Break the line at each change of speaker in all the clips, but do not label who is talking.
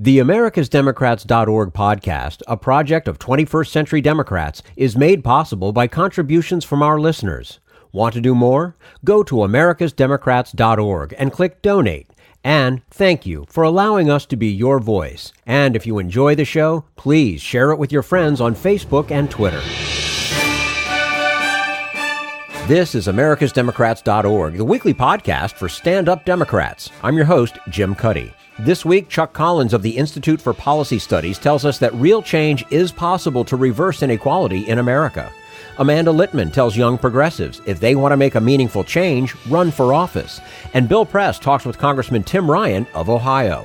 The AmericasDemocrats.org podcast, a project of 21st Century Democrats, is made possible by contributions from our listeners. Want to do more? Go to AmericasDemocrats.org and click Donate. And thank you for allowing us to be your voice. And if you enjoy the show, please share it with your friends on Facebook and Twitter. This is AmericasDemocrats.org, the weekly podcast for stand-up Democrats. I'm your host, Jim Cuddy. This week, Chuck Collins of the Institute for Policy Studies tells us that real change is possible to reverse inequality in America. Amanda Litman tells young progressives if they want to make a meaningful change, run for office. And Bill Press talks with Congressman Tim Ryan of Ohio.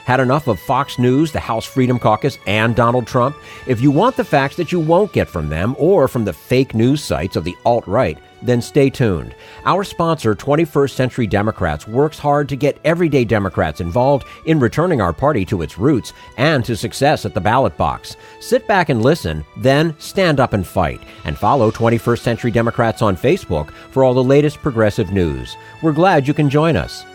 Had enough of Fox News, the House Freedom Caucus, and Donald Trump? If you want the facts that you won't get from them or from the fake news sites of the alt-right, then stay tuned. Our sponsor, 21st Century Democrats, works hard to get everyday Democrats involved in returning our party to its roots and to success at the ballot box. Sit back and listen, then stand up and fight. And follow 21st Century Democrats on Facebook for all the latest progressive news. We're glad you can join us.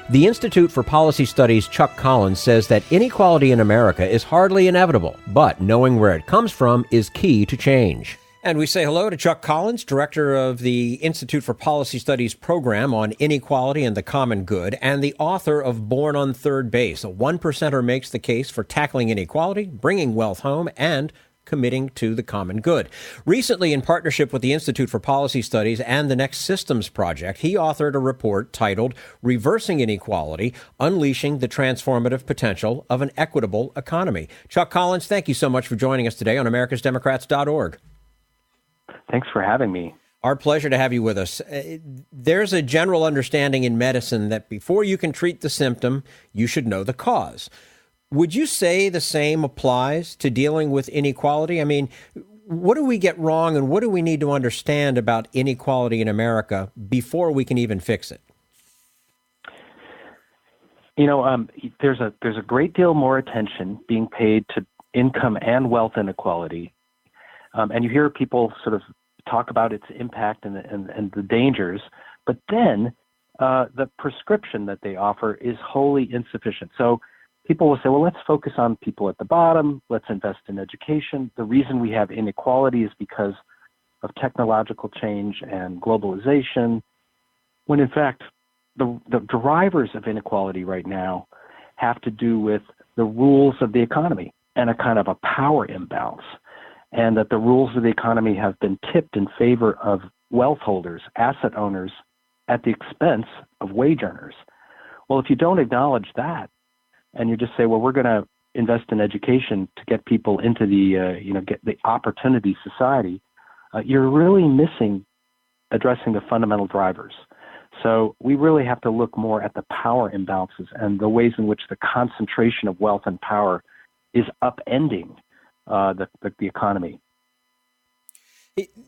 The Institute for Policy Studies' Chuck Collins says that inequality in America is hardly inevitable, but knowing where it comes from is key to change. And we say hello to Chuck Collins, director of the Institute for Policy Studies program on inequality and the common good, and the author of Born on Third Base, a one-percenter makes the case for tackling inequality, bringing wealth home, and committing to the common good. Recently, in partnership with the Institute for Policy Studies and the Next Systems Project, he authored a report titled Reversing Inequality, Unleashing the Transformative Potential of an Equitable Economy. Chuck Collins, thank you so much for joining us today on AmericasDemocrats.org.
Thanks for having me.
Our pleasure to have you with us. There's a general understanding in medicine that before you can treat the symptom, you should know the cause. Would you say the same applies to dealing with inequality? I mean, what do we get wrong and what do we need to understand about inequality in America before we can even fix it?
You know, there's a great deal more attention being paid to income and wealth inequality. And you hear people sort of talk about its impact and the dangers, but then the prescription that they offer is wholly insufficient. So people will say, well, let's focus on people at the bottom. Let's invest in education. The reason we have inequality is because of technological change and globalization, when in fact, the drivers of inequality right now have to do with the rules of the economy and a kind of a power imbalance. And that the rules of the economy have been tipped in favor of wealth holders, asset owners, at the expense of wage earners. Well, if you don't acknowledge that, and you just say, well, we're going to invest in education to get people into the, get the opportunity society, you're really missing addressing the fundamental drivers. So we really have to look more at the power imbalances and the ways in which the concentration of wealth and power is upending the economy.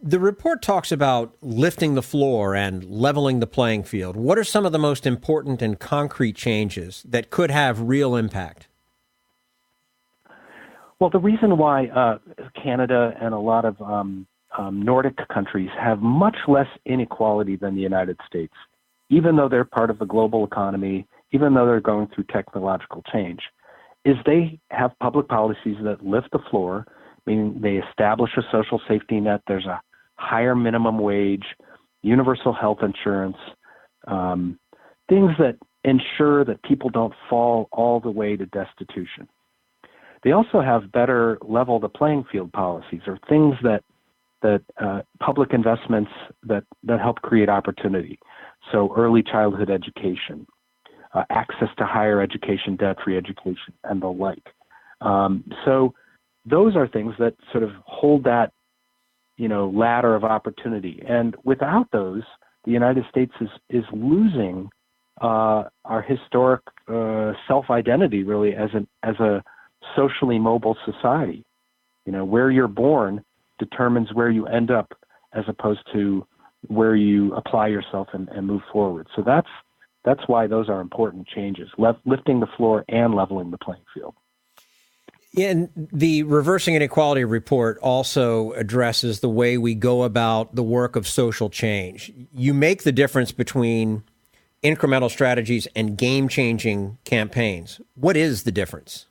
The report talks about lifting the floor and leveling the playing field. What are some of the most important and concrete changes that could have real impact?
Well, the reason why Canada and a lot of Nordic countries have much less inequality than the United States, even though they're part of the global economy, even though they're going through technological change, is they have public policies that lift the floor, meaning they establish a social safety net. There's a higher minimum wage, universal health insurance, things that ensure that people don't fall all the way to destitution. They also have better level the playing field policies, or things that public investments that help create opportunity. So early childhood education, access to higher education, debt-free education, and the like. So those are things that sort of hold that, ladder of opportunity. And without those, the United States is losing our historic self-identity, really, as a socially mobile society. Where you're born determines where you end up, as opposed to where you apply yourself and move forward. So that's why those are important changes, lifting the floor and leveling the playing field.
And the Reversing Inequality report also addresses the way we go about the work of social change. You make the difference between incremental strategies and game-changing campaigns. What is the difference?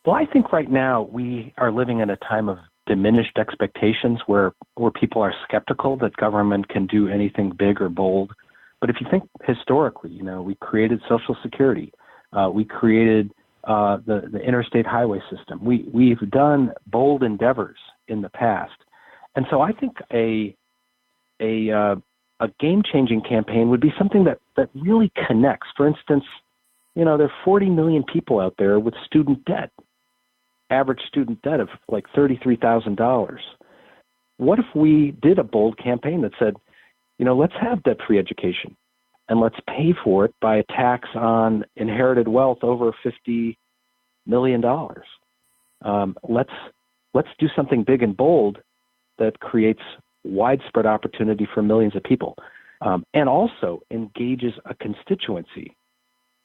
Well, I think right now we are living in a time of diminished expectations where people are skeptical that government can do anything big or bold. But if you think historically, we created Social Security. We created the interstate highway system. We've done bold endeavors in the past. And so I think a game-changing campaign would be something that really connects. For instance, there are 40 million people out there with student debt, average student debt of like $33,000. What if we did a bold campaign that said, let's have debt-free education and let's pay for it by a tax on inherited wealth over $50 million. Let's do something big and bold that creates widespread opportunity for millions of people, and also engages a constituency,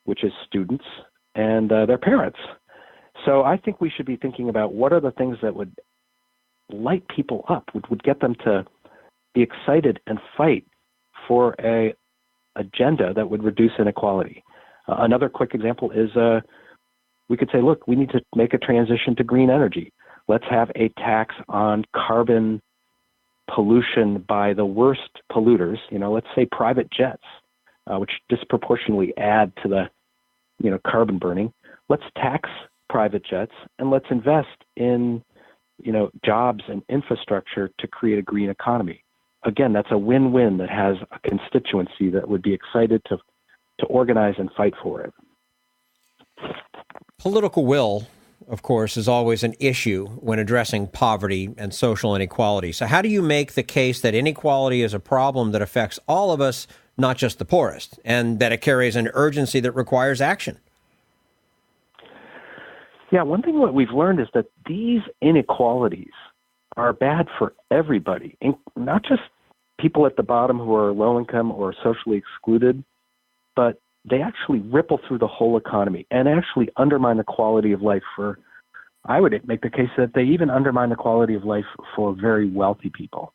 which is students and their parents. So I think we should be thinking about what are the things that would light people up, would get them to be excited and fight for a agenda that would reduce inequality. Another quick example is we could say, look, we need to make a transition to green energy. Let's have a tax on carbon pollution by the worst polluters, let's say private jets, which disproportionately add to the, carbon burning. Let's tax private jets and let's invest in, jobs and infrastructure to create a green economy. Again, that's a win-win that has a constituency that would be excited to organize and fight for it.
Political will, of course, is always an issue when addressing poverty and social inequality. So how do you make the case that inequality is a problem that affects all of us, not just the poorest, and that it carries an urgency that requires action?
Yeah, one thing that we've learned is that these inequalities are bad for everybody, not just people at the bottom who are low income or socially excluded, but they actually ripple through the whole economy and actually undermine the quality of life I would make the case that they even undermine the quality of life for very wealthy people.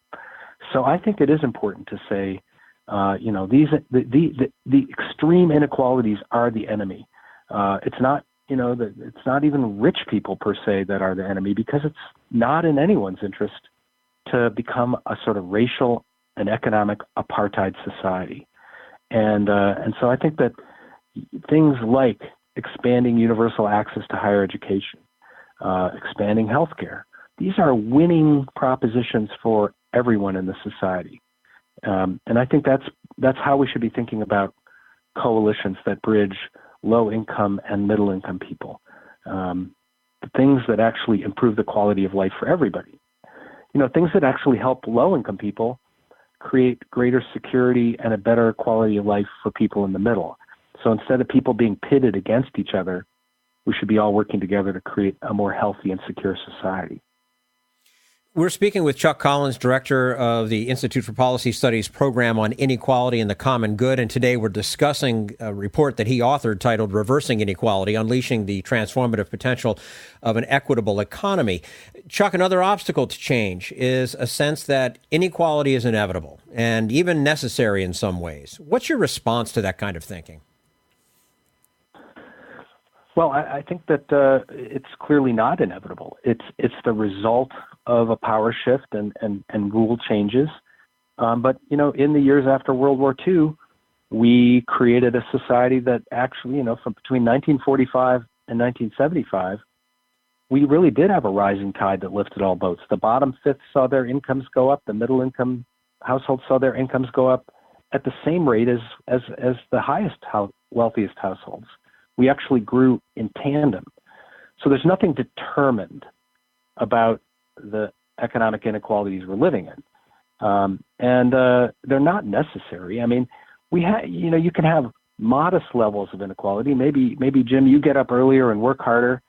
So I think it is important to say, the extreme inequalities are the enemy. It's not, it's not even rich people per se that are the enemy, because it's not in anyone's interest to become a sort of racial and economic apartheid society. And so I think that things like expanding universal access to higher education, expanding healthcare, these are winning propositions for everyone in the society. And I think that's how we should be thinking about coalitions that bridge low-income and middle-income people, the things that actually improve the quality of life for everybody. Things that actually help low-income people create greater security and a better quality of life for people in the middle. So instead of people being pitted against each other, we should be all working together to create a more healthy and secure society.
We're speaking with Chuck Collins, director of the Institute for Policy Studies program on inequality and the common good. And today we're discussing a report that he authored titled Reversing Inequality, Unleashing the Transformative Potential of an Equitable Economy. Chuck, another obstacle to change is a sense that inequality is inevitable and even necessary in some ways. What's your response to that kind of thinking?
Well, I think that it's clearly not inevitable. It's the result of a power shift and rule changes. But, in the years after World War II, we created a society that actually, from between 1945 and 1975, we really did have a rising tide that lifted all boats. The bottom fifth saw their incomes go up. The middle income households saw their incomes go up at the same rate as the wealthiest households. We actually grew in tandem. So there's nothing determined about the economic inequalities we're living in. And they're not necessary. I mean, you can have modest levels of inequality. Maybe Jim, you get up earlier and work harder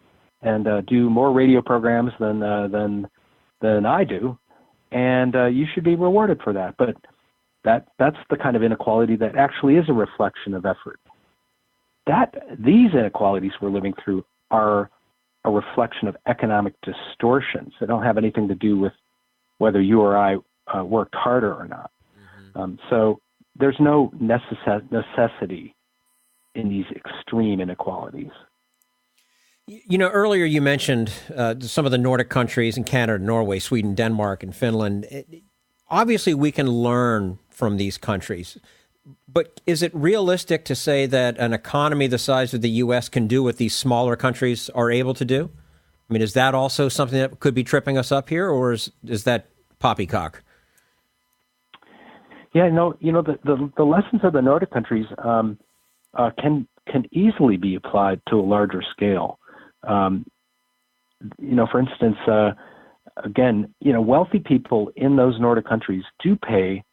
and do more radio programs than I do, and you should be rewarded for that. But that's the kind of inequality that actually is a reflection of effort. These inequalities we're living through are a reflection of economic distortions. They don't have anything to do with whether you or I worked harder or not. Mm-hmm. So there's no necessity in these extreme inequalities.
You know, earlier you mentioned some of the Nordic countries in Canada, Norway, Sweden, Denmark, and Finland. Obviously, we can learn from these countries. But is it realistic to say that an economy the size of the U.S. can do what these smaller countries are able to do? I mean, is that also something that could be tripping us up here, or is that poppycock?
Yeah, no, the lessons of the Nordic countries can easily be applied to a larger scale. For instance, again, wealthy people in those Nordic countries do pay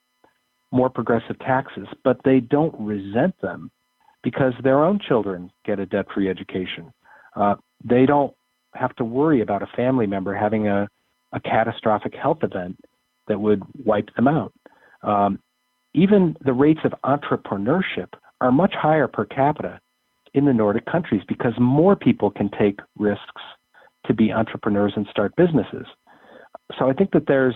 more progressive taxes, but they don't resent them because their own children get a debt-free education. They don't have to worry about a family member having a catastrophic health event that would wipe them out. Even the rates of entrepreneurship are much higher per capita in the Nordic countries because more people can take risks to be entrepreneurs and start businesses. So I think that there's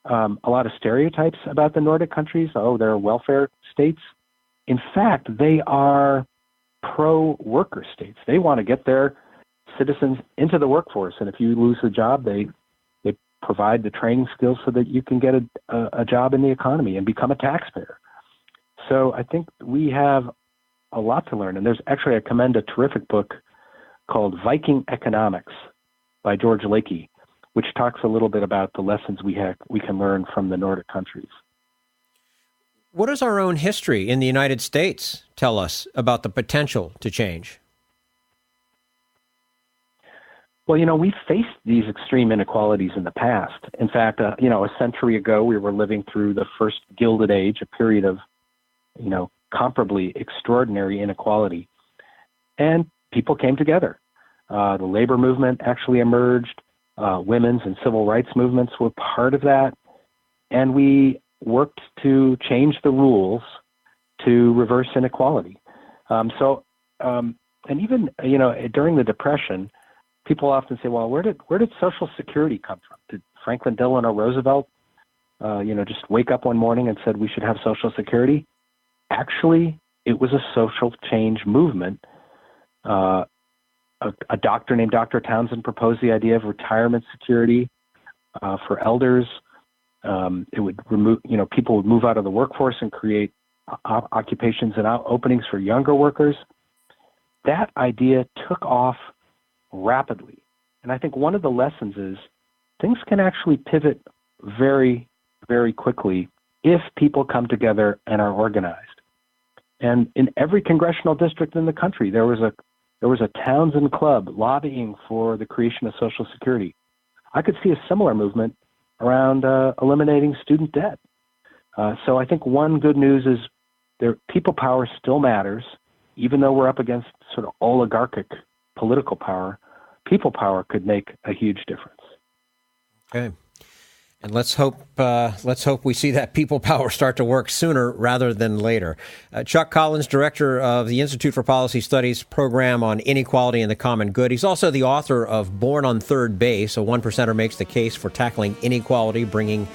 a lot of stereotypes about the Nordic countries. Oh, they're welfare states. In fact, they are pro-worker states. They want to get their citizens into the workforce. And if you lose a job, they provide the training skills so that you can get a job in the economy and become a taxpayer. So I think we have a lot to learn. And I commend a terrific book called Viking Economics by George Lakey, which talks a little bit about the lessons we can learn from the Nordic countries.
What does our own history in the United States tell us about the potential to change?
Well, we've faced these extreme inequalities in the past. In fact, a century ago, we were living through the first Gilded Age, a period of, comparably extraordinary inequality. And people came together. The labor movement actually emerged. Women's and civil rights movements were part of that. And we worked to change the rules to reverse inequality. And even, during the Depression, people often say, well, where did Social Security come from? Did Franklin Delano Roosevelt, just wake up one morning and said we should have Social Security? Actually, it was a social change movement. A doctor named Dr. Townsend proposed the idea of retirement security for elders. It would remove, people would move out of the workforce and create occupations and openings for younger workers. That idea took off rapidly. And I think one of the lessons is things can actually pivot very, very quickly if people come together and are organized. And in every congressional district in the country, there was a Townsend Club lobbying for the creation of Social Security. I could see a similar movement around eliminating student debt. So I think one good news is people power still matters, even though we're up against sort of oligarchic political power. People power could make a huge difference.
Okay. And let's hope we see that people power start to work sooner rather than later. Chuck Collins, director of the Institute for Policy Studies program on inequality and the common good. He's also the author of Born on Third Base, a one percenter makes the case for tackling inequality, bringing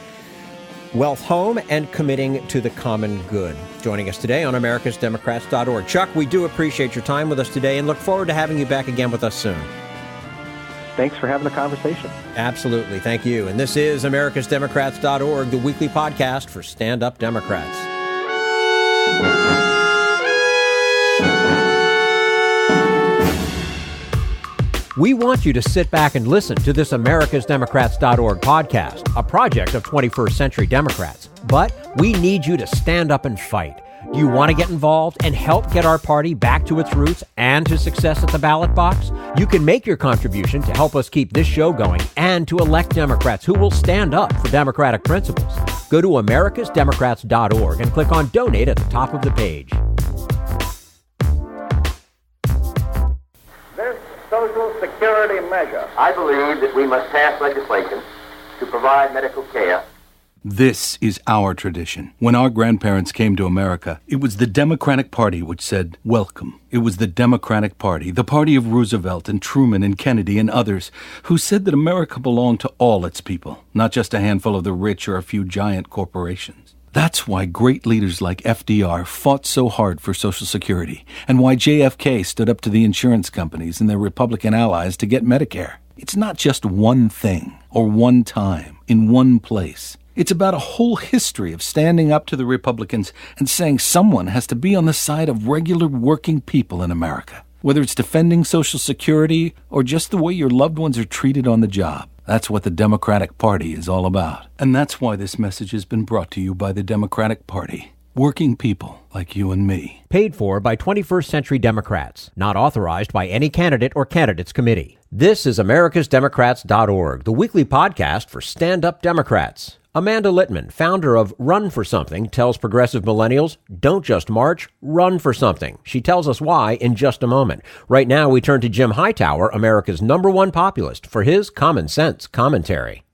wealth home, and committing to the common good. Joining us today on americasdemocrats.org. Chuck, we do appreciate your time with us today and look forward to having you back again with us soon.
Thanks for having the conversation.
Absolutely. Thank you. And this is americasdemocrats.org, the weekly podcast for stand-up Democrats. We want you to sit back and listen to this americasdemocrats.org podcast, a project of 21st Century Democrats. But we need you to stand up and fight. Do you want to get involved and help get our party back to its roots and to success at the ballot box? You can make your contribution to help us keep this show going and to elect Democrats who will stand up for democratic principles. Go to americasdemocrats.org and click on Donate at the top of the page.
This Social Security measure, I believe that we must pass legislation to provide medical care.
This is our tradition. When our grandparents came to America, it was the Democratic Party which said, welcome. It was the Democratic Party, the party of Roosevelt and Truman and Kennedy and others, who said that America belonged to all its people, not just a handful of the rich or a few giant corporations. That's why great leaders like FDR fought so hard for Social Security, and why JFK stood up to the insurance companies and their Republican allies to get Medicare. It's not just one thing, or one time, in one place. It's about a whole history of standing up to the Republicans and saying someone has to be on the side of regular working people in America. Whether it's defending Social Security or just the way your loved ones are treated on the job. That's what the Democratic Party is all about. And that's why this message has been brought to you by the Democratic Party. Working people like you and me.
Paid for by 21st Century Democrats. Not authorized by any candidate or candidates committee. This is americasdemocrats.org, the weekly podcast for stand-up Democrats. Amanda Litman, founder of Run for Something, tells progressive millennials, don't just march, run for something. She tells us why in just a moment. Right now, we turn to Jim Hightower, America's #1 populist, for his common sense commentary.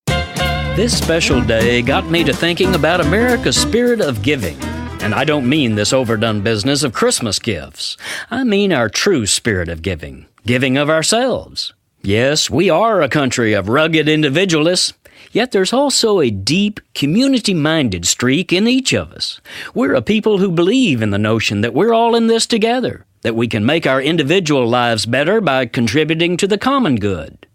This special day got me to thinking about America's spirit of giving. And I don't mean this overdone business of Christmas gifts. I mean our true spirit of giving. Giving of ourselves. Yes, we are a country of rugged individualists. Yet there's also a deep, community-minded streak in each of us. We're a people who believe in the notion that we're all in this together, that we can make our individual lives better by contributing to the common good.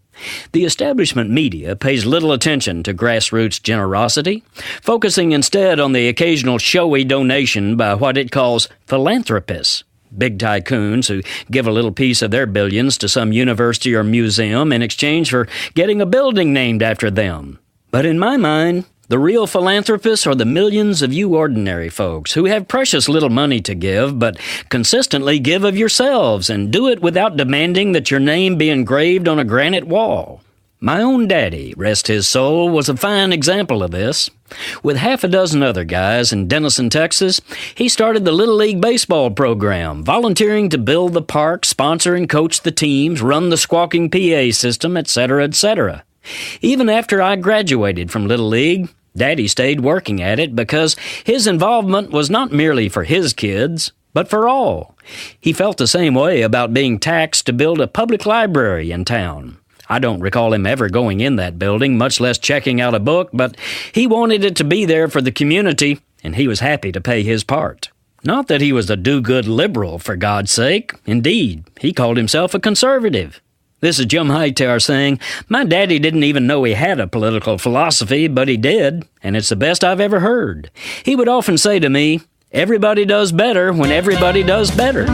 The establishment media pays little attention to grassroots generosity, focusing instead on the occasional showy donation by what it calls philanthropists. Big tycoons who give a little piece of their billions to some university or museum in exchange for getting a building named after them. But in my mind, the real philanthropists are the millions of you ordinary folks who have precious little money to give, but consistently give of yourselves and do it without demanding that your name be engraved on a granite wall. My own daddy, rest his soul, was a fine example of this. With half a dozen other guys in Denison, Texas, he started the Little League baseball program, volunteering to build the park, sponsor and coach the teams, run the squawking PA system, etc., etc. Even after I graduated from Little League, Daddy stayed working at it because his involvement was not merely for his kids, but for all. He felt the same way about being taxed to build a public library in town. I don't recall him ever going in that building, much less checking out a book, but he wanted it to be there for the community, and he was happy to pay his part. Not that he was a do-good liberal, for God's sake. Indeed, he called himself a conservative. This is Jim Hightower saying, my daddy didn't even know he had a political philosophy, but he did, and it's the best I've ever heard. He would often say to me, everybody does better when everybody does better.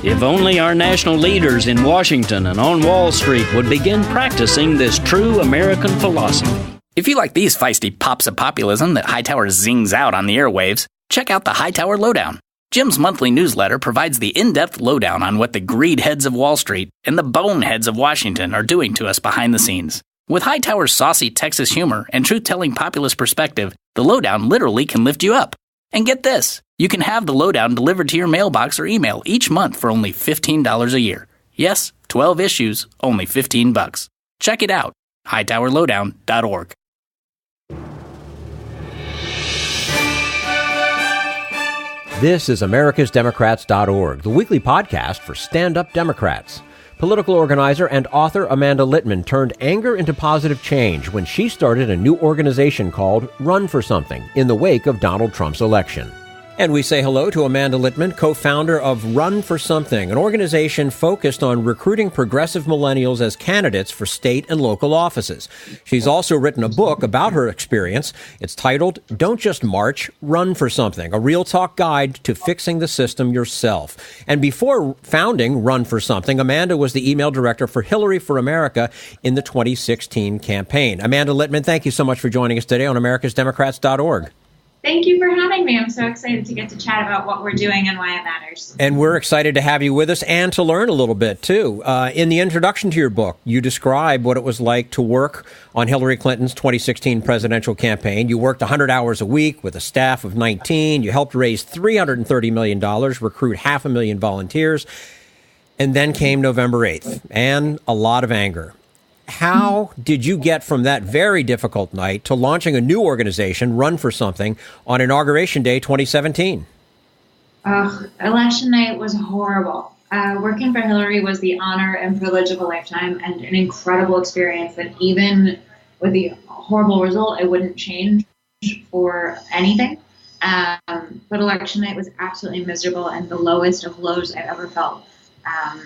If only our national leaders in Washington and on Wall Street would begin practicing this true American philosophy.
If you like these feisty pops of populism that Hightower zings out on the airwaves, check out the Hightower Lowdown. Jim's monthly newsletter provides the in-depth lowdown on what the greed heads of Wall Street and the boneheads of Washington are doing to us behind the scenes. With Hightower's saucy Texas humor and truth-telling populist perspective, the lowdown literally can lift you up. And get this, you can have the lowdown delivered to your mailbox or email each month for only $15 a year. Yes, 12 issues, only $15. Check it out, hightowerlowdown.org.
This is americasdemocrats.org, the weekly podcast for stand-up Democrats. Political organizer and author Amanda Litman turned anger into positive change when she started a new organization called Run for Something in the wake of Donald Trump's election. And we say hello to Amanda Litman, co-founder of Run for Something, an organization focused on recruiting progressive millennials as candidates for state and local offices. She's also written a book about her experience. It's titled, Don't Just March, Run for Something, a real talk guide to fixing the system yourself. And before founding Run for Something, Amanda was the email director for Hillary for America in the 2016 campaign. Amanda Litman, thank you so much for joining us today on americasdemocrats.org.
Thank you for having me. I'm so excited to get to chat about what we're doing and why it matters.
And we're excited to have you with us and to learn a little bit, too. In the introduction to your book, you describe what it was like to work on Hillary Clinton's 2016 presidential campaign. You worked 100 hours a week with a staff of 19. You helped raise $330 million, recruit 500,000 volunteers. And then came November 8th and a lot of anger. How did you get from that very difficult night to launching a new organization, Run for Something, on Inauguration Day 2017?
Election night was horrible. Working for Hillary was the honor and privilege of a lifetime and an incredible experience that even with the horrible result, I wouldn't change for anything. But election night was absolutely miserable and the lowest of lows I've ever felt.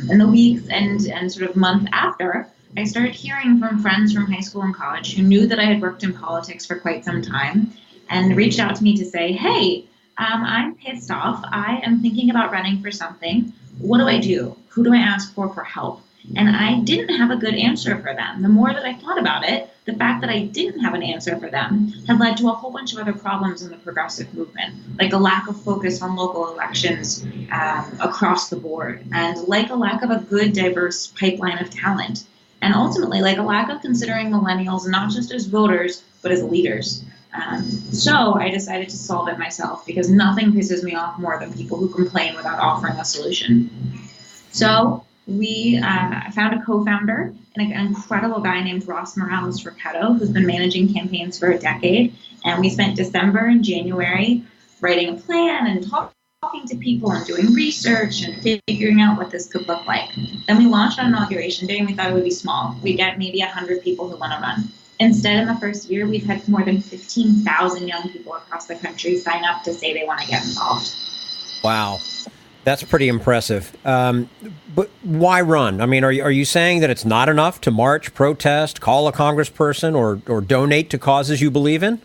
In the weeks and sort of month after, I started hearing from friends from high school and college who knew that I had worked in politics for quite some time and reached out to me to say, hey, I'm pissed off. I am thinking about running for something. What do I do? Who do I ask for help? And I didn't have a good answer for them. The more that I thought about it, the fact that I didn't have an answer for them had led to a whole bunch of other problems in the progressive movement, like a lack of focus on local elections across the board, and like a lack of a good, diverse pipeline of talent, and ultimately like a lack of considering millennials not just as voters, but as leaders. So I decided to solve it myself because nothing pisses me off more than people who complain without offering a solution. So we found a co-founder, an incredible guy named Ross Morales-Raquetto, who's been managing campaigns for a decade. And we spent December and January writing a plan and talking to people and doing research and figuring out what this could look like. Then we launched on Inauguration Day and we thought it would be small. We'd get maybe 100 people who want to run. Instead, in the first year, we've had more than 15,000 young people across the country sign up to say they want to get involved.
Wow. That's pretty impressive. But why run? I mean, are you saying that it's not enough to march, protest, call a congressperson, or donate to causes you believe in?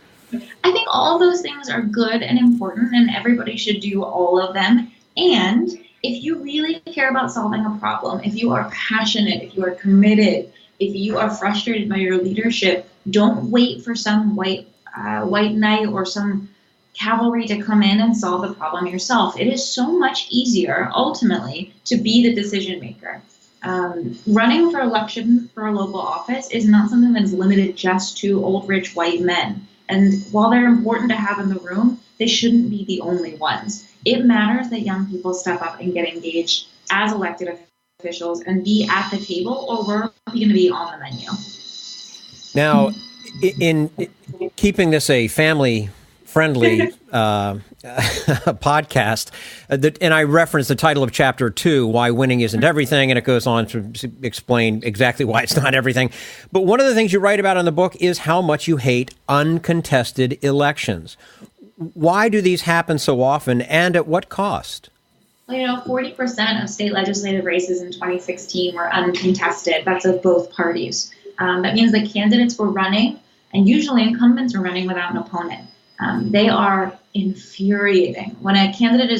I think all of those things are good and important, and everybody should do all of them. And if you really care about solving a problem, if you are passionate, if you are committed, if you are frustrated by your leadership, don't wait for some white knight or some cavalry to come in and solve the problem yourself. It is so much easier, ultimately, to be the decision maker. Running for election for a local office is not something that is limited just to old, rich, white men. And while they're important to have in the room, they shouldn't be the only ones. It matters that young people step up and get engaged as elected officials and be at the table, or we're going to be on the menu.
Now, in keeping this a family-friendly podcast, and I reference the title of Chapter 2, Why Winning Isn't Everything, and it goes on to explain exactly why it's not everything. But one of the things you write about in the book is how much you hate uncontested elections. Why do these happen so often, and at what cost?
Well, 40% of state legislative races in 2016 were uncontested. That's of both parties. That means that candidates were running, and usually incumbents are running without an opponent. They are infuriating. When an incumbent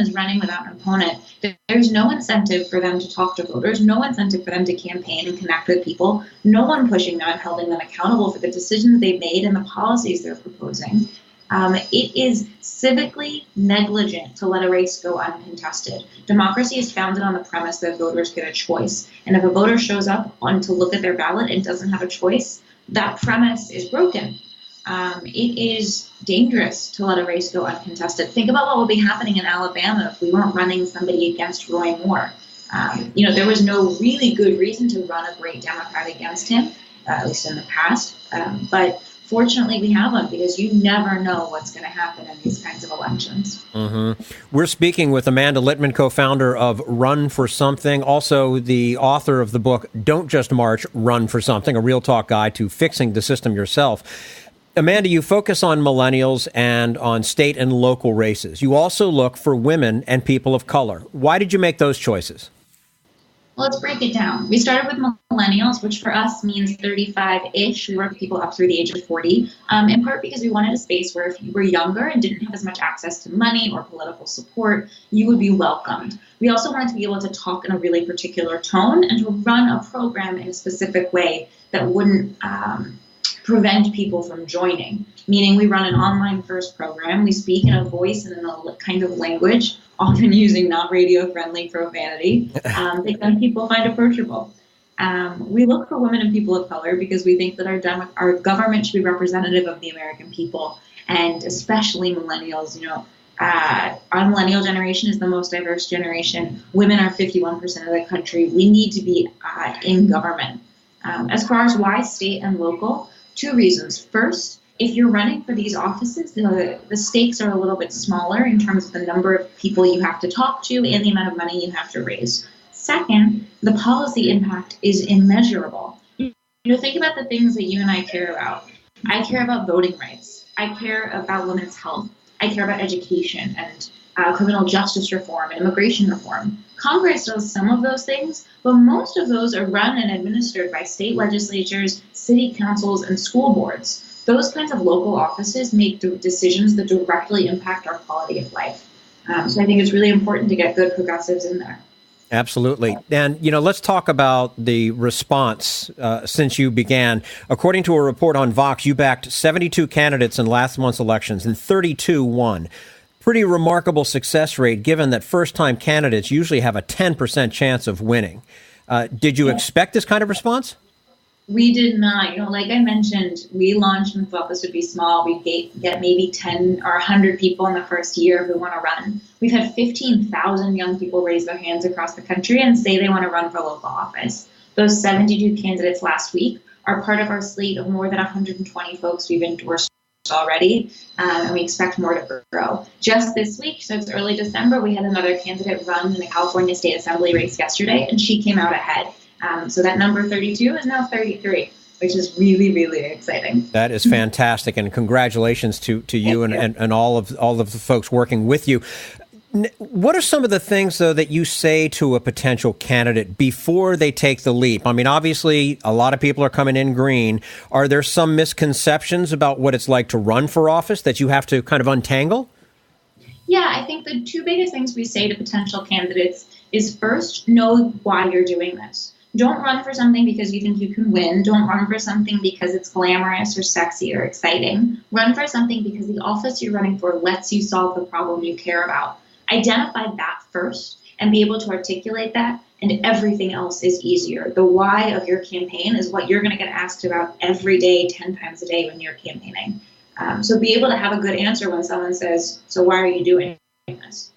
is running without an opponent, there's no incentive for them to talk to voters, no incentive for them to campaign and connect with people, no one pushing them and holding them accountable for the decisions they've made and the policies they're proposing. It is civically negligent to let a race go uncontested. Democracy is founded on the premise that voters get a choice. And if a voter shows up to look at their ballot and doesn't have a choice, that premise is broken. It is dangerous to let a race go uncontested. Think about what would be happening in Alabama if we weren't running somebody against Roy Moore. There was no really good reason to run a great Democrat against him, at least in the past. But fortunately, we have one because you never know what's going to happen in these kinds of elections. Mm-hmm.
We're speaking with Amanda Litman, co-founder of Run for Something, also the author of the book, Don't Just March, Run for Something, a real talk guide to fixing the system yourself. Amanda, you focus on millennials and on state and local races. You also look for women and people of color. Why did you make those choices?
Well, let's break it down. We started with millennials, which for us means 35-ish. We work with people up through the age of 40, in part because we wanted a space where if you were younger and didn't have as much access to money or political support, you would be welcomed. We also wanted to be able to talk in a really particular tone and to run a program in a specific way that wouldn't prevent people from joining, meaning we run an online-first program. We speak in a voice and in a kind of language, often using not radio-friendly profanity, that young people find approachable. We look for women and people of color because we think that our government should be representative of the American people, and especially millennials. Our millennial generation is the most diverse generation. Women are 51% of the country. We need to be in government. As far as why state and local, two reasons. First, if you're running for these offices, the stakes are a little bit smaller in terms of the number of people you have to talk to and the amount of money you have to raise. Second, the policy impact is immeasurable. Think about the things that you and I care about. I care about voting rights. I care about women's health. I care about education and criminal justice reform and immigration reform. Congress does some of those things, but most of those are run and administered by state legislatures, city councils, and school boards. Those kinds of local offices make decisions that directly impact our quality of life. So I think it's really important to get good progressives in there.
Absolutely. And, let's talk about the response since you began. According to a report on Vox, you backed 72 candidates in last month's elections and 32 won. Pretty remarkable success rate, given that first-time candidates usually have a 10% chance of winning. Did you expect this kind of response?
We did not. Like I mentioned, we launched and thought this would be small. We'd get maybe 10 or 100 people in the first year who want to run. We've had 15,000 young people raise their hands across the country and say they want to run for local office. Those 72 candidates last week are part of our slate of more than 120 folks we've endorsed already, and we expect more to grow. Just this week, so it's early December, we had another candidate run in the California State Assembly race yesterday, and she came out ahead. So that number 32 is now 33, which is really, really exciting.
That is fantastic, and congratulations to you and all of the folks working with you. What are some of the things, though, that you say to a potential candidate before they take the leap? I mean, obviously, a lot of people are coming in green. Are there some misconceptions about what it's like to run for office that you have to kind of untangle?
Yeah, I think the two biggest things we say to potential candidates is first, know why you're doing this. Don't run for something because you think you can win. Don't run for something because it's glamorous or sexy or exciting. Run for something because the office you're running for lets you solve the problem you care about. Identify that first and be able to articulate that, and everything else is easier. The why of your campaign is what you're going to get asked about every day, 10 times a day when you're campaigning. So be able to have a good answer when someone says, so why are you doing this?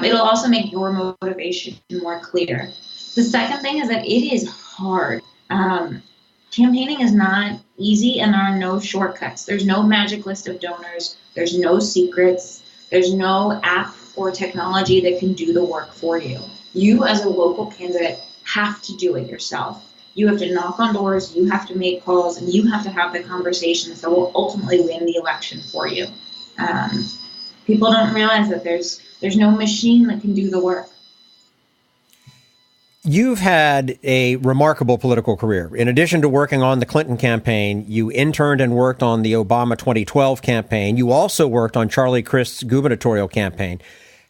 It'll also make your motivation more clear. The second thing is that it is hard. Campaigning is not easy, and there are no shortcuts. There's no magic list of donors. There's no secrets. There's no app or technology that can do the work for you. You, as a local candidate, have to do it yourself. You have to knock on doors, you have to make calls, and you have to have the conversations that will ultimately win the election for you. People don't realize that there's no machine that can do the work.
You've had a remarkable political career. In addition to working on the Clinton campaign, you interned and worked on the Obama 2012 campaign. You also worked on Charlie Crist's gubernatorial campaign.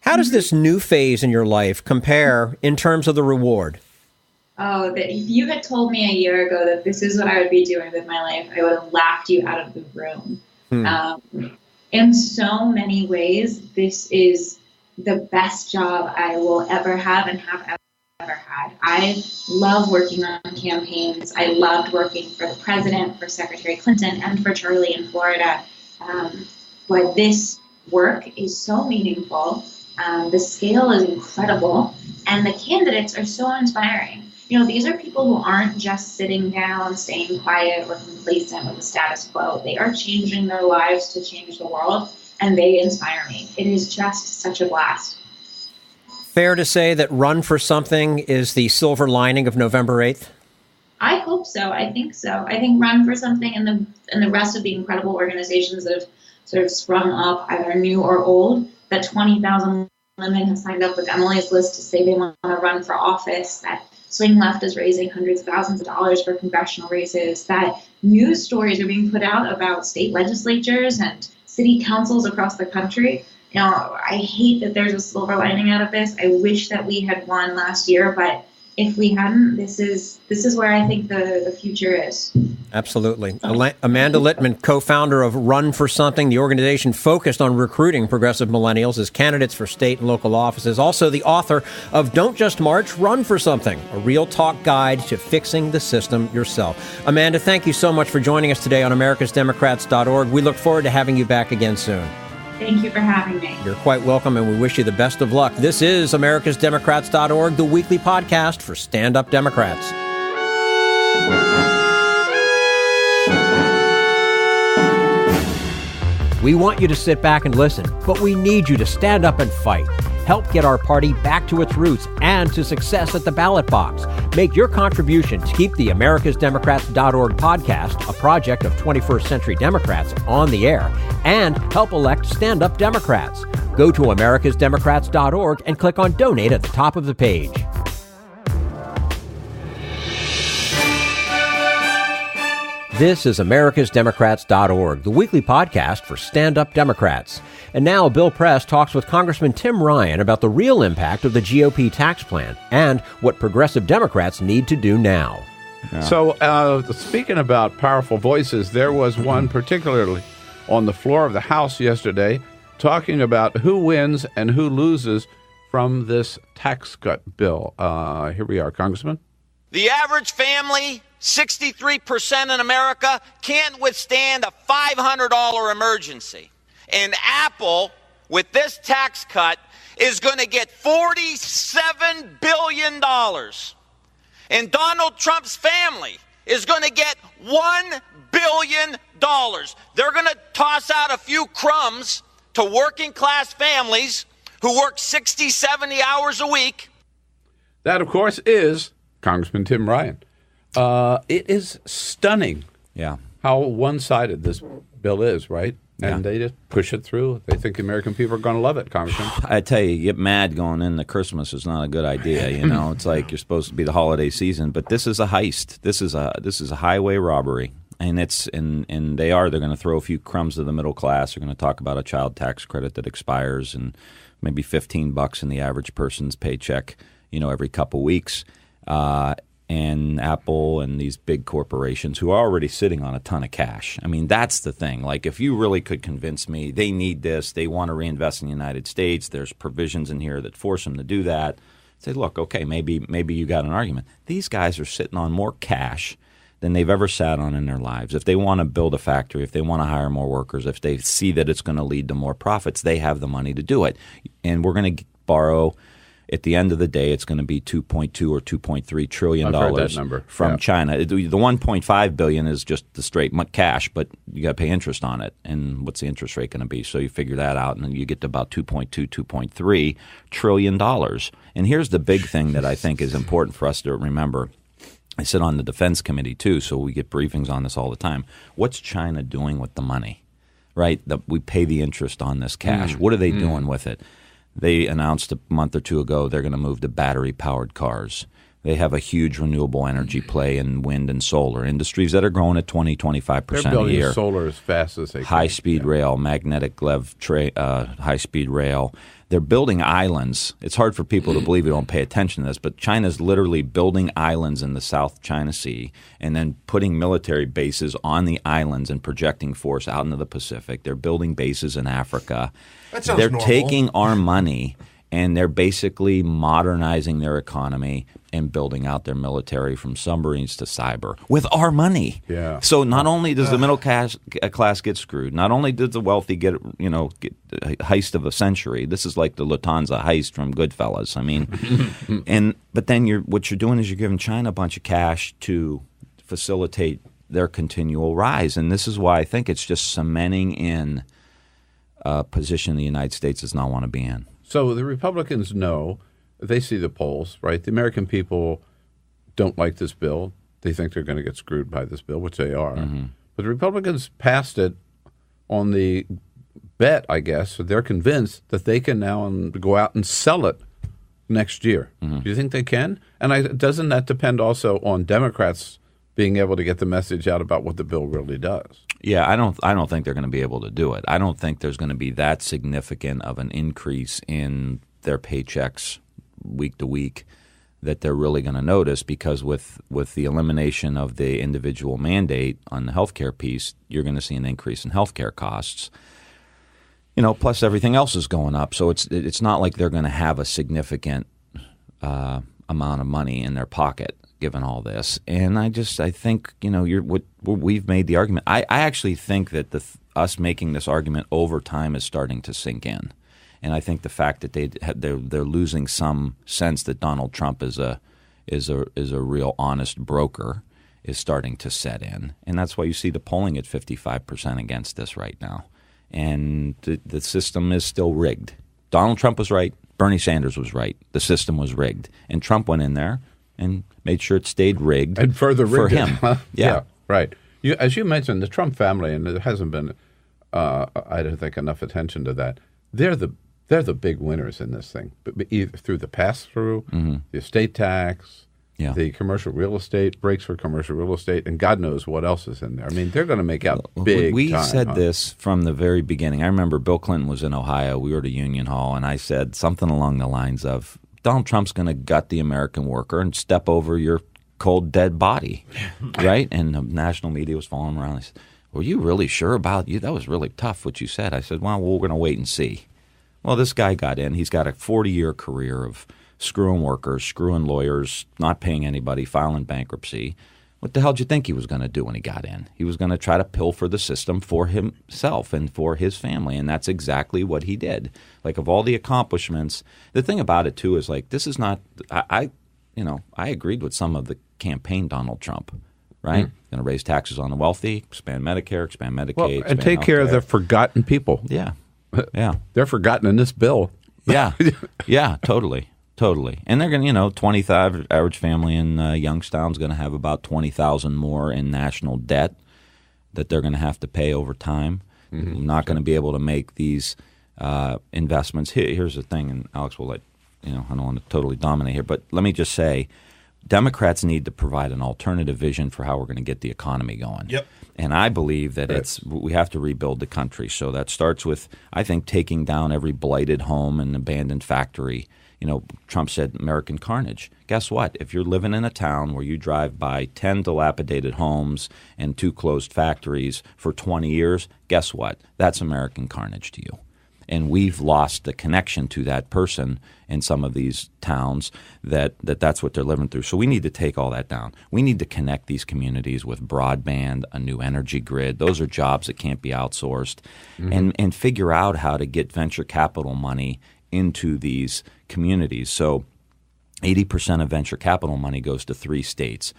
How does this new phase in your life compare in terms of the reward?
Oh, if you had told me a year ago that this is what I would be doing with my life, I would have laughed you out of the room. In so many ways, this is the best job I will ever have and have ever had. I love working on campaigns. I loved working for the president, for Secretary Clinton, and for Charlie in Florida. But this work is so meaningful. The scale is incredible, and the candidates are so inspiring. These are people who aren't just sitting down, staying quiet or complacent with the status quo. They are changing their lives to change the world, and they inspire me. It is just such a blast.
Fair to say that Run for Something is the silver lining of November 8th?
I hope so. I think so. I think Run for Something and the rest of the incredible organizations that have sort of sprung up, either new or old, that 20,000 women have signed up with Emily's List to say they want to run for office, that Swing Left is raising hundreds of thousands of dollars for congressional races, that news stories are being put out about state legislatures and city councils across the country. I hate that there's a silver lining out of this. I wish that we had won last year, but if we hadn't, this is where I think the future is. Absolutely.
Amanda Litman, co-founder of Run for Something, the organization focused on recruiting progressive millennials as candidates for state and local offices. Also the author of Don't Just March, Run for Something, a real talk guide to fixing the system yourself. Amanda, thank you so much for joining us today on americasdemocrats.org. We look forward to having you back again soon.
Thank you for having me.
You're quite welcome, and we wish you the best of luck. This is americasdemocrats.org, the weekly podcast for stand-up Democrats. We want you to sit back and listen, but we need you to stand up and fight. Help get our party back to its roots and to success at the ballot box. Make your contribution to keep the AmericasDemocrats.org podcast, a project of 21st Century Democrats, on the air, and help elect stand-up Democrats. Go to AmericasDemocrats.org and click on Donate at the top of the page. This is AmericasDemocrats.org, the weekly podcast for stand-up Democrats. And now Bill Press talks with Congressman Tim Ryan about the real impact of the GOP tax plan and what progressive Democrats need to do now.
Yeah. So, speaking about powerful voices, there was one particularly on the floor of the House yesterday talking about who wins and who loses from this tax cut bill. Here we are, Congressman.
The average family, 63% in America, can't withstand a $500 emergency. And Apple, with this tax cut, is going to get $47 billion. And Donald Trump's family is going to get $1 billion. They're going to toss out a few crumbs to working class families who work 60, 70 hours a week.
That, of course, is Congressman Tim Ryan. It is stunning how one-sided this bill is, right? And they just push it through. They think the American people are going to love it, Congressman.
I tell you get mad going into Christmas is not a good idea. You know, it's like you're supposed to be the holiday season, but this is a heist. This is a highway robbery, and they're going to throw a few crumbs to the middle class. They're going to talk about a child tax credit that expires and maybe $15 in the average person's paycheck, every couple weeks. And Apple and these big corporations who are already sitting on a ton of cash. I mean, that's the thing. Like, if you really could convince me they need this, they want to reinvest in the United States, there's provisions in here that force them to do that, say, look, okay, maybe you got an argument. These guys are sitting on more cash than they've ever sat on in their lives. If they want to build a factory, if they want to hire more workers, if they see that it's going to lead to more profits, they have the money to do it. And we're going to borrow. At the end of the day, it's going to be $2.2 or $2.3 trillion from China. The $1.5 billion is just the straight cash, but you got to pay interest on it. And what's the interest rate going to be? So you figure that out, and then you get to about $2.2, $2.3 trillion. And here's the big thing that I think is important for us to remember. I sit on the Defense Committee too, so we get briefings on this all the time. What's China doing with the money? Right? We pay the interest on this cash. What are they doing with it? They announced a month or two ago they're going to move to battery-powered cars. They have a huge renewable energy play in wind and solar industries that are growing at 20, 25% a year.
They're building solar as fast as they can.
High-speed rail, magnetic lev high-speed rail. They're building islands. It's hard for people to believe we don't pay attention to this, but China's literally building islands in the South China Sea and then putting military bases on the islands and projecting force out into the Pacific. They're building bases in Africa. They're taking our money and they're basically modernizing their economy and building out their military from submarines to cyber with our money.
Yeah.
So not only does the middle class get screwed, not only did the wealthy get a heist of a century. This is like the Lufthansa heist from Goodfellas. I mean, but then what you're doing is you're giving China a bunch of cash to facilitate their continual rise, and this is why I think it's just cementing in a position the United States does not want to be in.
So the Republicans know, they see the polls, right? The American people don't like this bill. They think they're going to get screwed by this bill, which they are. Mm-hmm. But the Republicans passed it on the bet, I guess. So they're convinced that they can now go out and sell it next year. Mm-hmm. Do you think they can? And doesn't that depend also on Democrats being able to get the message out about what the bill really does?
Yeah, I don't think they're going to be able to do it. I don't think there's going to be that significant of an increase in their paychecks week to week that they're really going to notice, because with the elimination of the individual mandate on the healthcare piece, you're going to see an increase in healthcare costs. Plus everything else is going up. So it's not like they're going to have a significant amount of money in their pocket given all this. And I think, we've made the argument. I actually think that us making this argument over time is starting to sink in. And I think the fact that they're losing some sense that Donald Trump is a real honest broker is starting to set in. And that's why you see the polling at 55% against this right now. And the system is still rigged. Donald Trump was right. Bernie Sanders was right. The system was rigged. And Trump went in there and made sure it stayed rigged
and further rigged
for him.
Yeah, right. As you mentioned, the Trump family, and there hasn't been, I don't think, enough attention to that. They're the big winners in this thing, either through the pass-through, the estate tax, the commercial real estate, breaks for commercial real estate, and God knows what else is in there. I mean, they're going to make out big
We
time,
said this from the very beginning. I remember Bill Clinton was in Ohio. We were at a Union Hall, and I said something along the lines of, Donald Trump's going to gut the American worker and step over your cold, dead body, right? And the national media was following around. I said, were you really sure about you? That was really tough what you said. I said, well, we're going to wait and see. Well, this guy got in. He's got a 40-year career of screwing workers, screwing lawyers, not paying anybody, filing bankruptcy. What the hell did you think he was going to do when he got in? He was going to try to pilfer the system for himself and for his family, and that's exactly what he did. Like, of all the accomplishments, the thing about it, too, is like, this is not – I agreed with some of the campaign Donald Trump, right? Going to raise taxes on the wealthy, expand Medicare, expand Medicaid.
And take care of the forgotten people.
Yeah.
They're forgotten in this bill.
Yeah. Totally. And they're going to, 25 average family in Youngstown's going to have about $20,000 more in national debt that they're going to have to pay over time. Not going to be able to make these investments. Here's the thing, and Alex will let I don't want to totally dominate here, but let me just say, Democrats need to provide an alternative vision for how we're going to get the economy going.
Yep.
And I believe that we have to rebuild the country. So that starts with, I think, taking down every blighted home and abandoned factory. Trump said American carnage. Guess what? If you're living in a town where you drive by 10 dilapidated homes and 2 closed factories for 20 years, guess what? That's American carnage to you. And we've lost the connection to that person in some of these towns that's what they're living through. So we need to take all that down. We need to connect these communities with broadband, a new energy grid. Those are jobs that can't be outsourced. And figure out how to get venture capital money into these communities. So 80% of venture capital money goes to 3 states,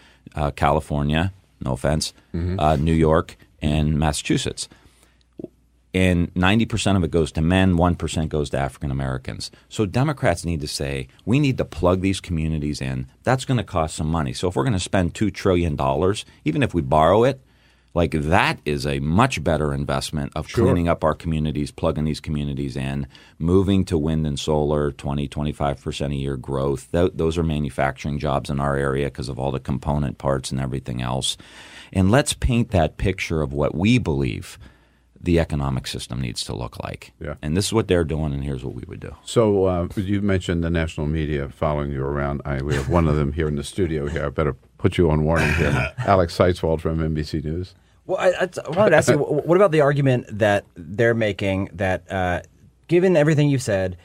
California, no offense, New York, and Massachusetts. And 90% of it goes to men, 1% goes to African Americans. So Democrats need to say, we need to plug these communities in. That's going to cost some money. So if we're going to spend $2 trillion, even if we borrow it, like that is a much better investment of cleaning up our communities, plugging these communities in, moving to wind and solar, 20-25% a year growth. Those are manufacturing jobs in our area because of all the component parts and everything else. And let's paint that picture of what we believe the economic system needs to look like.
Yeah.
And this is what they're doing, and here's what we would do.
So you mentioned the national media following you around. We have one of them here in the studio here. I better put you on warning here. Alex Seitzwald from NBC News.
Well, I wanted to ask you, what about the argument that they're making that given everything you've said,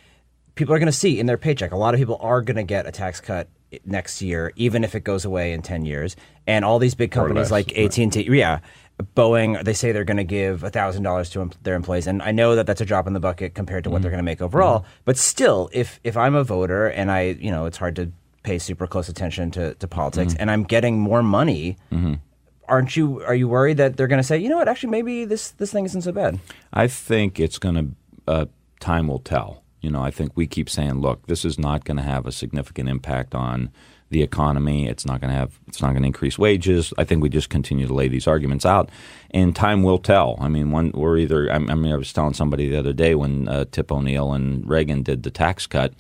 people are going to see in their paycheck, a lot of people are going to get a tax cut next year, even if it goes away in 10 years. And all these big companies like AT&T, Boeing, they say they're going to give $1,000 to their employees. And I know that that's a drop in the bucket compared to what they're going to make overall. But still, if I'm a voter and it's hard to pay super close attention to politics and I'm getting more money, are you worried that they're going to say, you know what, actually maybe this thing isn't so bad? I think it's going to, time will tell. I think we keep saying, look, this is not going to have a significant impact on the economy. It's not going to increase wages. I think we just continue to lay these arguments out, and time will tell. I mean, I was telling somebody the other day when Tip O'Neill and Reagan did the tax cut.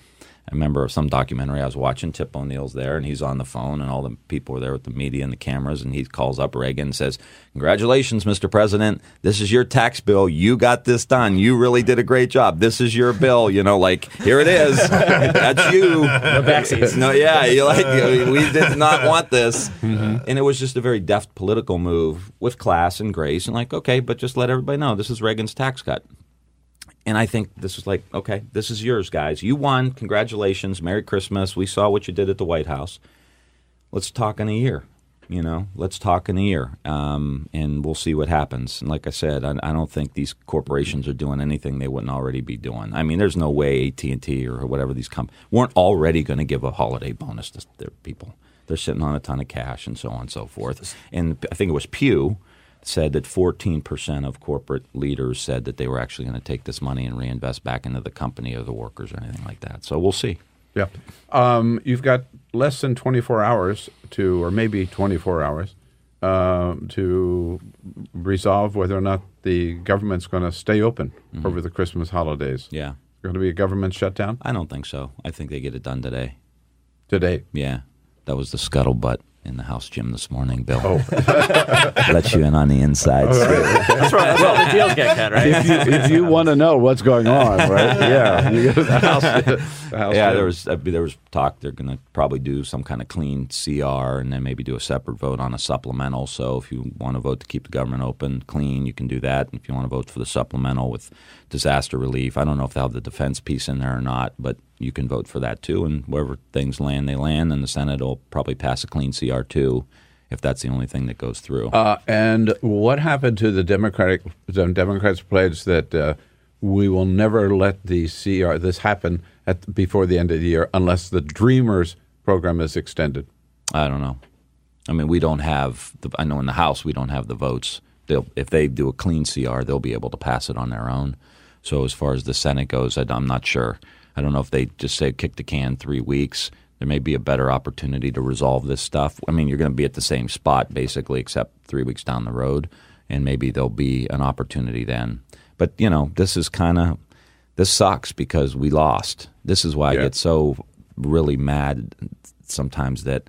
I remember some documentary I was watching. Tip O'Neill's there, and he's on the phone, and all the people were there with the media and the cameras, and he calls up Reagan and says, "Congratulations, Mr. President. This is your tax bill. You got this done. You really did a great job. This is your bill. Here it is. That's you." No backseats.
No, we did not want this. And it was just a very deft political move with class and grace, and okay, but just let everybody know this is Reagan's tax cut. And I think this is okay, this is yours, guys. You won. Congratulations. Merry Christmas. We saw what you did at the White House. Let's talk in a year. Let's talk in a year, and we'll see what happens. And like I said, I don't think these corporations are doing anything they wouldn't already be doing. I mean, there's no way AT&T or whatever these companies weren't already going to give a holiday bonus to their people. They're sitting on a ton of cash and so on and so forth. And I think it was Pew said that 14% of corporate leaders said that they were actually going to take this money and reinvest back into the company or the workers or anything like that. So we'll see.
Yeah. You've got less than 24 hours or maybe 24 hours to resolve whether or not the government's going to stay open over the Christmas holidays.
Yeah.
Going to be a government shutdown?
I don't think so. I think they get it done today.
Today?
Yeah. That was the scuttlebutt in the House gym this morning, Bill.
Oh.
Let you in on the insides.
That's right. That's why the deals get cut, right?
If you want to know what's going on, right? Yeah. You go to the House
Yeah,
gym.
there was talk they're going to probably do some kind of clean CR and then maybe do a separate vote on a supplemental. So if you want to vote to keep the government open, clean, you can do that. And if you want to vote for the supplemental with disaster relief, I don't know if they'll have the defense piece in there or not, but you can vote for that too. And wherever things land, they land. And the Senate will probably pass a clean CR too, if that's the only thing that goes through.
And what happened to the Democrats' pledge that we will never let the CR this happen before the end of the year unless the Dreamers program is extended?
I don't know. I mean, we don't have I know in the House we don't have the votes. If they do a clean CR, they'll be able to pass it on their own. So as far as the Senate goes, I'm not sure. I don't know if they just say kick the can 3 weeks. There may be a better opportunity to resolve this stuff. I mean, you're going to be at the same spot basically, except 3 weeks down the road, and maybe there'll be an opportunity then. But, this sucks because we lost. This is why I get so really mad sometimes that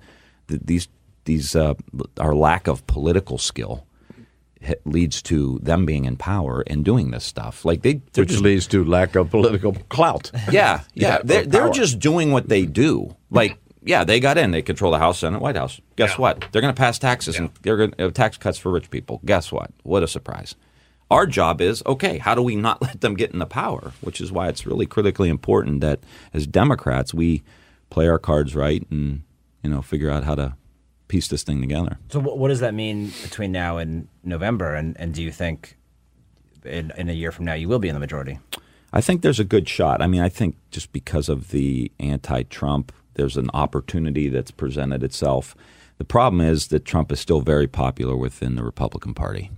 our lack of political skill leads to them being in power and doing this stuff. Which
leads to lack of political clout.
Yeah. They're just doing what they do. They got in. They control the House, Senate, White House. Guess what? They're going to pass taxes and they're going to have tax cuts for rich people. Guess what? What a surprise. Our job is, okay, how do we not let them get into power? Which is why it's really critically important that as Democrats we play our cards right and figure out how to piece this thing together.
So what does that mean between now and November? And do you think in a year from now you will be in the majority?
I think there's a good shot. I mean, I think just because of the anti-Trump, there's an opportunity that's presented itself. The problem is that Trump is still very popular within the Republican Party,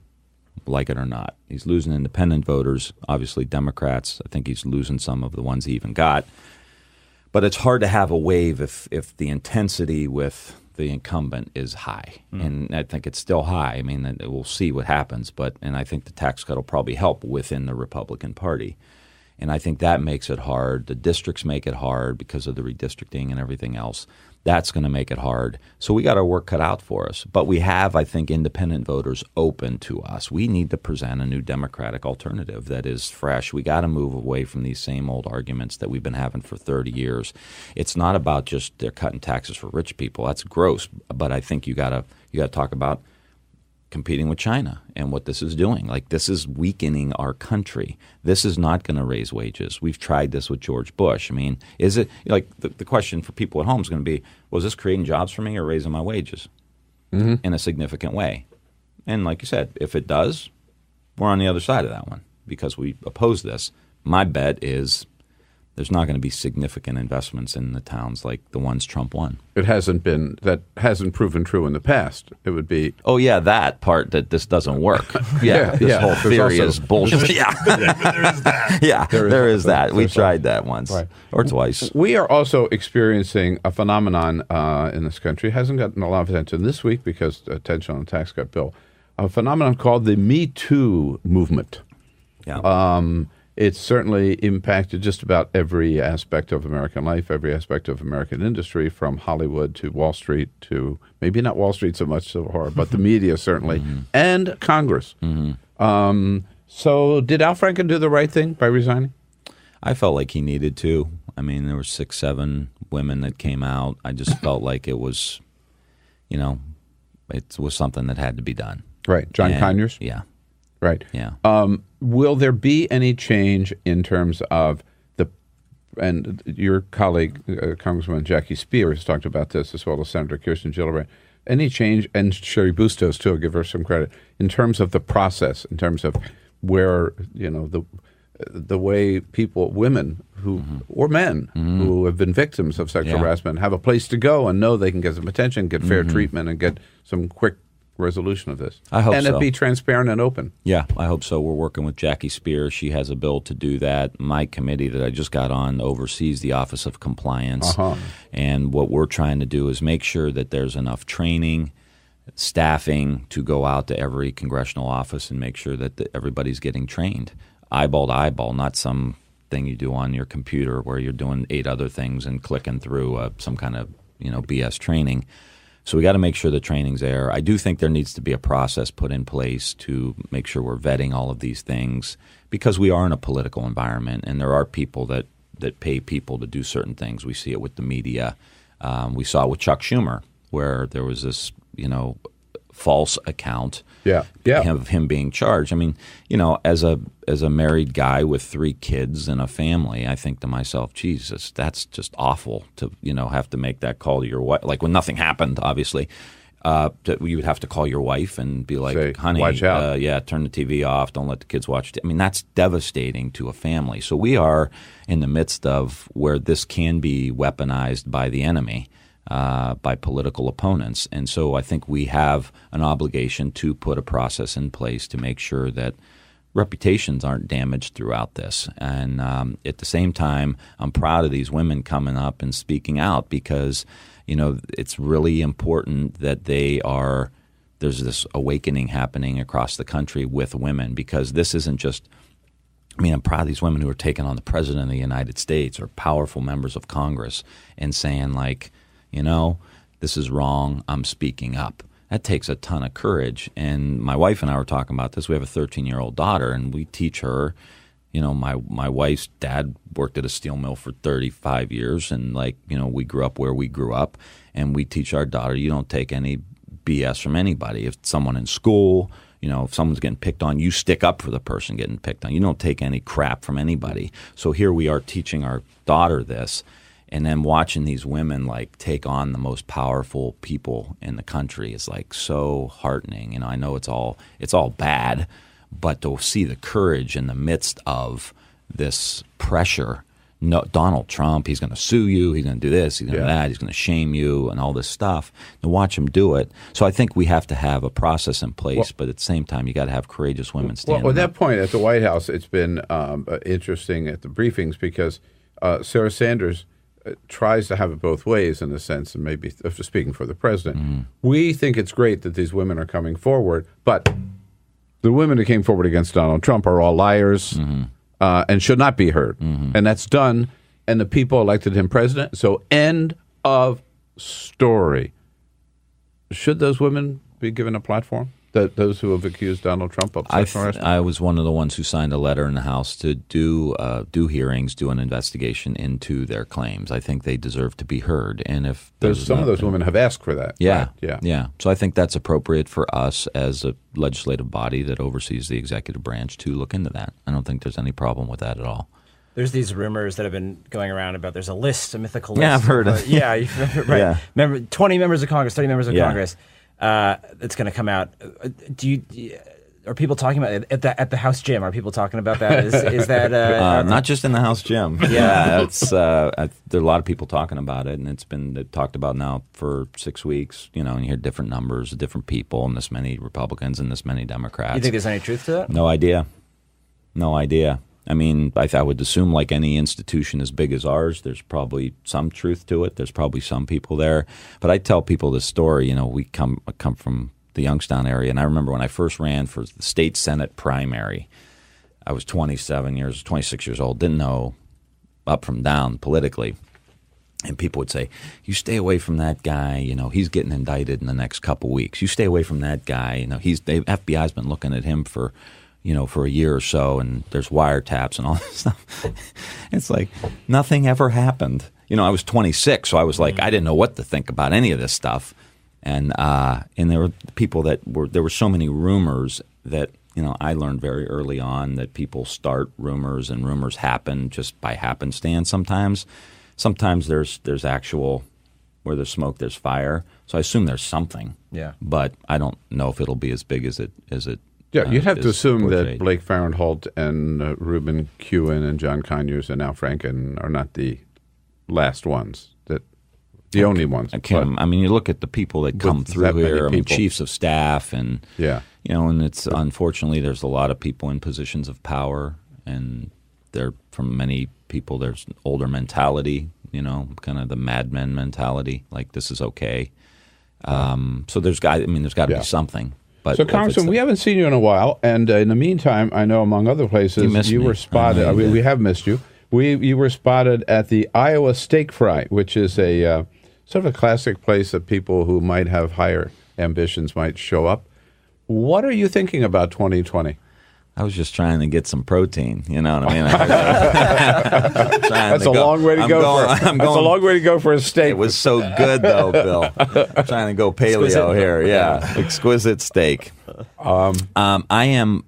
like it or not. He's losing independent voters, obviously Democrats. I think he's losing some of the ones he even got. But it's hard to have a wave if the intensity with the incumbent is high. And I think it's still high. I mean, we'll see what happens. And I think the tax cut will probably help within the Republican Party. And I think that makes it hard. The districts make it hard because of the redistricting and everything else. That's going to make it hard. So we got our work cut out for us. But we have, I think, independent voters open to us. We need to present a new Democratic alternative that is fresh. We got to move away from these same old arguments that we've been having for 30 years. It's not about just they're cutting taxes for rich people. That's gross. But I think you got to talk about competing with China and what this is doing. This is weakening our country. This is not going to raise wages. We've tried this with George Bush. I mean, is it the question for people at home is going to be, was this creating jobs for me or raising my wages in a significant way? And like you said, if it does, we're on the other side of that one because we oppose this. My bet is there's not going to be significant investments in the towns like the ones Trump won.
That hasn't proven true in the past. It would be
that part that this doesn't work. This whole theory is bullshit.
There is that.
There is that. We tried that once or twice.
We are also experiencing a phenomenon in this country. It hasn't gotten a lot of attention this week because attention on the tax cut bill. A phenomenon called the Me Too movement.
Yeah.
It's certainly impacted just about every aspect of American life, every aspect of American industry, from Hollywood to Wall Street to maybe not Wall Street so much, but the media certainly, and Congress. So did Al Franken do the right thing by resigning?
I felt like he needed to. I mean, there were 6, 7 women that came out. I just felt like it was, it was something that had to be done.
Right. John Conyers?
Yeah.
Right.
Yeah.
Will there be any change in terms of and your colleague, Congressman Jackie Spears, talked about this, as well as Senator Kirsten Gillibrand, any change, and Sherry Bustos, too, I'll give her some credit, in terms of the process, in terms of where, the way women who, or men who have been victims of sexual harassment have a place to go and know they can get some attention, get fair treatment, and get some quick resolution of this.
I hope
and
so.
And it be transparent and open.
Yeah, I hope so. We're working with Jackie Spear. She has a bill to do that. My committee that I just got on oversees the Office of Compliance. And what we're trying to do is make sure that there's enough training, staffing to go out to every congressional office and make sure that everybody's getting trained eyeball to eyeball, not some thing you do on your computer where you're doing 8 other things and clicking through some kind of BS training. So we got to make sure the training's there. I do think there needs to be a process put in place to make sure we're vetting all of these things because we are in a political environment and there are people that pay people to do certain things. We see it with the media. We saw it with Chuck Schumer where there was this, false account of him being charged. I mean, as a married guy with 3 kids and a family, I think to myself, Jesus, that's just awful to, have to make that call to your wife. Like when nothing happened, obviously, you would have to call your wife and be like,
say,
honey,
watch out.
Turn the TV off. Don't let the kids watch I mean, that's devastating to a family. So we are in the midst of where this can be weaponized by the enemy. By political opponents. And so I think we have an obligation to put a process in place to make sure that reputations aren't damaged throughout this. And at the same time, I'm proud of these women coming up and speaking out because, it's really important that there's this awakening happening across the country with women because this isn't just I'm proud of these women who are taking on the President of the United States or powerful members of Congress and saying like, this is wrong. I'm speaking up. That takes a ton of courage. And my wife and I were talking about this. We have a 13-year-old daughter, and we teach her. My wife's dad worked at a steel mill for 35 years, and we grew up where we grew up. And we teach our daughter, you don't take any BS from anybody. If someone in school, if someone's getting picked on, you stick up for the person getting picked on. You don't take any crap from anybody. So here we are teaching our daughter this. And then watching these women take on the most powerful people in the country is so heartening. I know it's all bad, but to see the courage in the midst of this pressure. No, Donald Trump, he's going to sue you. He's going to do this. He's going to do that. He's going to shame you and all this stuff. And watch him do it. So I think we have to have a process in place, but at the same time, you got to have courageous women standing up.
Well, at that point at the White House, it's been interesting at the briefings because Sarah Sanders tries to have it both ways in a sense, and maybe speaking for the president. We think it's great that these women are coming forward, but the women who came forward against Donald Trump are all liars and should not be heard. And that's done, and the people elected him president. So end of story. Should those women be given a platform? Those who have accused Donald Trump of sexual harassment?
I was one of the ones who signed a letter in the House to do hearings, do an investigation into their claims. I think they deserve to be heard. And if
some of those women have asked for that.
Yeah,
right?
yeah. So I think that's appropriate for us as a legislative body that oversees the executive branch to look into that. I don't think there's any problem with that at all.
There's these rumors that have been going around about there's a mythical list.
Yeah, I've heard of
it. Right. Yeah. Remember, 20 members of Congress, 30 members of Congress. It's going to come out. Are people talking about it at the House gym? Are people talking about that? Is that
not just in the House gym? Yeah, it's there are a lot of people talking about it, and it's been talked about now for 6 weeks. And you hear different numbers, different people, and this many Republicans and this many Democrats.
You think there's any truth to that?
No idea. I mean, I would assume like any institution as big as ours, there's probably some truth to it. There's probably some people there. But I tell people this story. I come from the Youngstown area, and I remember when I first ran for the state Senate primary, I was 26 years old, didn't know up from down politically. And people would say, you stay away from that guy, he's getting indicted in the next couple weeks. You stay away from that guy, the FBI's been looking at him for a year or so, and there's wiretaps and all this stuff. It's like nothing ever happened. I was 26, so I was like, I didn't know what to think about any of this stuff. And there were people there were so many rumors that, I learned very early on that people start rumors and rumors happen just by happenstance sometimes. Sometimes there's actual, where there's smoke, there's fire. So I assume there's something.
Yeah. But
I don't know if it'll be as big as it
Yeah, you'd have to assume
portrayed.
that Blake Farenthold and Reuben Kuhn and John Conyers and Al Franken are not the last ones. That The only ones.
I mean, you look at the people that come through here. I mean, chiefs of staff, and and it's unfortunately there's a lot of people in positions of power, and they're from many people. There's older mentality, kind of the madmen mentality, like this is okay. So there's got to be something. But
so, Congressman, we haven't seen you in a while, and in the meantime, I know among other places you were spotted. We have missed you. You were spotted at the Iowa Steak Fry, which is a sort of a classic place that people who might have higher ambitions might show up. What are you thinking about 2020?
I was just trying to get some protein. You know what I mean?
That's a long way to go. That's a long way to go for a steak.
It was so good, though, Bill. I'm trying to go paleo here. Yeah, exquisite steak. I am,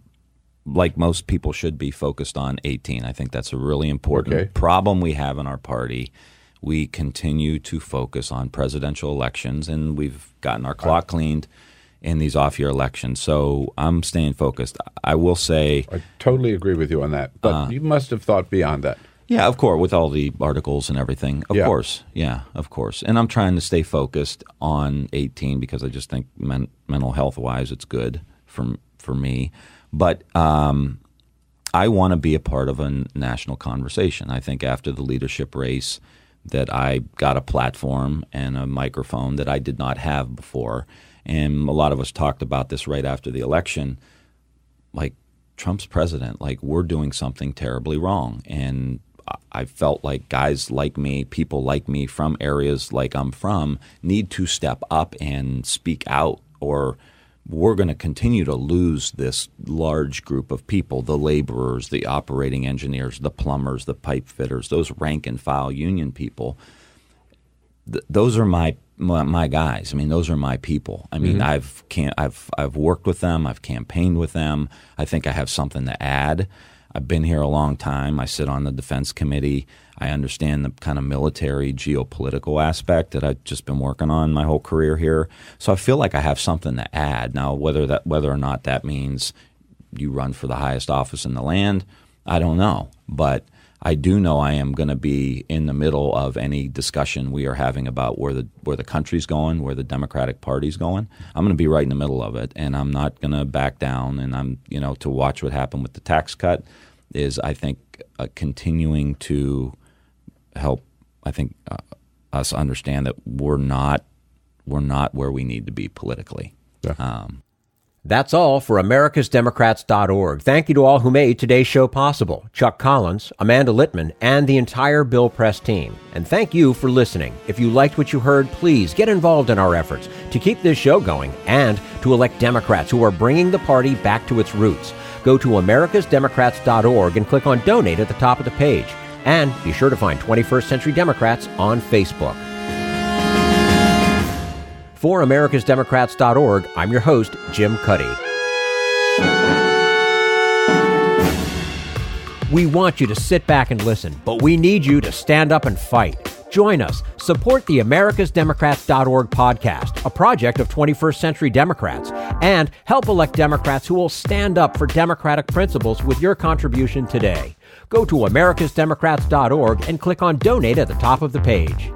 like most people should be, focused on 18. I think that's a really important problem we have in our party. We continue to focus on presidential elections, and we've gotten our clock cleaned in these off-year elections. So I'm staying focused. I will say...
I totally agree with you on that. But you must have thought beyond that.
Yeah, of course, with all the articles and everything. Of course. Yeah, of course. And I'm trying to stay focused on 18 because I just think mental health-wise it's good for me. But I want to be a part of a national conversation. I think after the leadership race that I got a platform and a microphone that I did not have before. And a lot of us talked about this right after the election. Like, Trump's president, like, we're doing something terribly wrong. And I felt like guys like me, people like me from areas like I'm from, need to step up and speak out, or we're going to continue to lose this large group of people, the laborers, the operating engineers, the plumbers, the pipe fitters, those rank and file union people. Those are my guys. I mean, those are my people. I mean, I've worked with them. I've campaigned with them. I think I have something to add. I've been here a long time. I sit on the Defense Committee. I understand the kind of military geopolitical aspect that I've just been working on my whole career here. So I feel like I have something to add. Now, whether or not that means you run for the highest office in the land, I don't know. But I do know I am going to be in the middle of any discussion we are having about where the country's going, where the Democratic Party's going. I'm going to be right in the middle of it, and I'm not going to back down. And I'm, to watch what happened with the tax cut is, I think, continuing to help. I think us understand that we're not where we need to be politically.
Yeah.
That's all for americasdemocrats.org. Thank you to all who made today's show possible. Chuck Collins, Amanda Litman, and the entire Bill Press team. And thank you for listening. If you liked what you heard, please get involved in our efforts to keep this show going and to elect Democrats who are bringing the party back to its roots. Go to americasdemocrats.org and click on Donate at the top of the page. And be sure to find 21st Century Democrats on Facebook. For americasdemocrats.org, I'm your host, Jim Cuddy. We want you to sit back and listen, but we need you to stand up and fight. Join us. Support the americasdemocrats.org podcast, a project of 21st Century Democrats, and help elect Democrats who will stand up for democratic principles with your contribution today. Go to americasdemocrats.org and click on Donate at the top of the page.